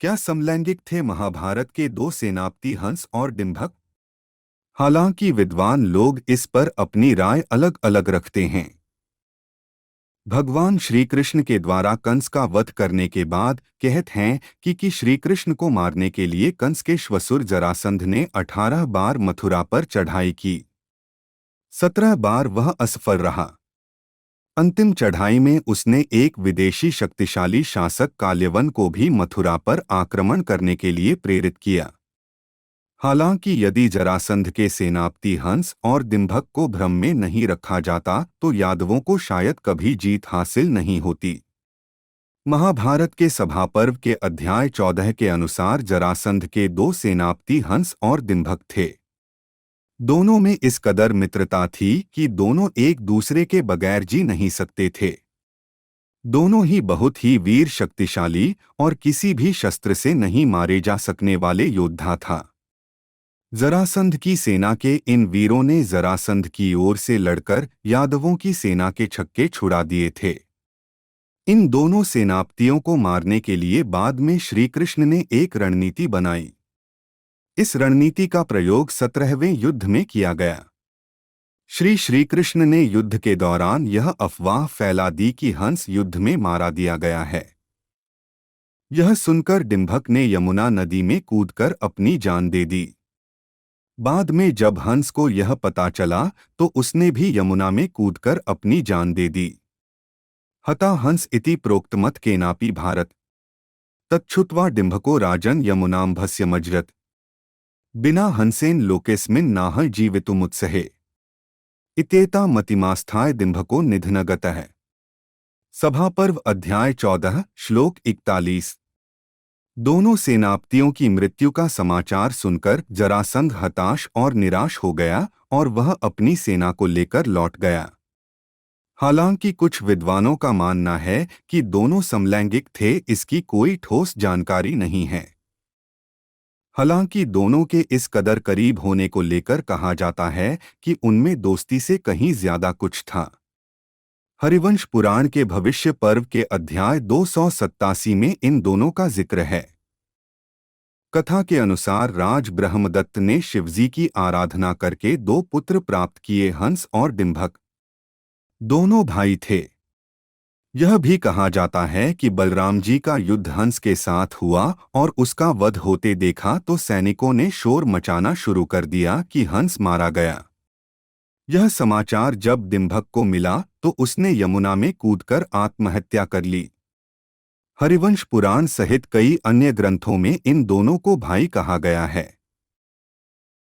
क्या समलैंगिक थे महाभारत के दो सेनापति हंस और डिंभक? हालांकि विद्वान लोग इस पर अपनी राय अलग अलग रखते हैं। भगवान श्री कृष्ण के द्वारा कंस का वध करने के बाद कहते हैं कि श्री कृष्ण को मारने के लिए कंस के श्वसुर जरासंध ने 18 बार मथुरा पर चढ़ाई की। 17 बार वह असफल रहा। अंतिम चढ़ाई में उसने एक विदेशी शक्तिशाली शासक काल्यवन को भी मथुरा पर आक्रमण करने के लिए प्रेरित किया। हालांकि यदि जरासंध के सेनापति हंस और डिंभक को भ्रम में नहीं रखा जाता तो यादवों को शायद कभी जीत हासिल नहीं होती। महाभारत के सभा पर्व के अध्याय 14 के अनुसार जरासंध के दो सेनापति हंस और डिंभक थे। दोनों में इस कदर मित्रता थी कि दोनों एक दूसरे के बगैर जी नहीं सकते थे। दोनों ही बहुत ही वीर, शक्तिशाली और किसी भी शस्त्र से नहीं मारे जा सकने वाले योद्धा था। जरासंध की सेना के इन वीरों ने जरासंध की ओर से लड़कर यादवों की सेना के छक्के छुड़ा दिए थे। इन दोनों सेनापतियों को मारने के लिए बाद में श्री कृष्ण ने एक रणनीति बनाई। इस रणनीति का प्रयोग 17वें युद्ध में किया गया। श्री कृष्ण ने युद्ध के दौरान यह अफवाह फैला दी कि हंस युद्ध में मारा दिया गया है। यह सुनकर डिंभक ने यमुना नदी में कूदकर अपनी जान दे दी। बाद में जब हंस को यह पता चला तो उसने भी यमुना में कूदकर अपनी जान दे दी। हता हंस इति प्रोक्तमत केनापि भारत तच्छ्रुत्वा डिंभको राजन यमुनाम्भस्यमज्रत बिना हंसेन लोकेस्मिन् नाह जीवितुमुत्सहे इत्येता मतिमास्थाय डिंभको निधनगतः। सभा पर्व अध्याय 14 श्लोक 41। दोनों सेनापतियों की मृत्यु का समाचार सुनकर जरासंध हताश और निराश हो गया और वह अपनी सेना को लेकर लौट गया। हालांकि कुछ विद्वानों का मानना है कि दोनों समलैंगिक थे, इसकी कोई ठोस जानकारी नहीं है। हालांकि दोनों के इस कदर करीब होने को लेकर कहा जाता है कि उनमें दोस्ती से कहीं ज्यादा कुछ था। हरिवंश पुराण के भविष्य पर्व के अध्याय 287 में इन दोनों का जिक्र है। कथा के अनुसार राज ब्रह्मदत्त ने शिवजी की आराधना करके दो पुत्र प्राप्त किए, हंस और डिंभक। दोनों भाई थे। यह भी कहा जाता है कि बलराम जी का युद्ध हंस के साथ हुआ और उसका वध होते देखा तो सैनिकों ने शोर मचाना शुरू कर दिया कि हंस मारा गया। यह समाचार जब डिंभक को मिला तो उसने यमुना में कूदकर आत्महत्या कर ली। हरिवंश पुराण सहित कई अन्य ग्रंथों में इन दोनों को भाई कहा गया है।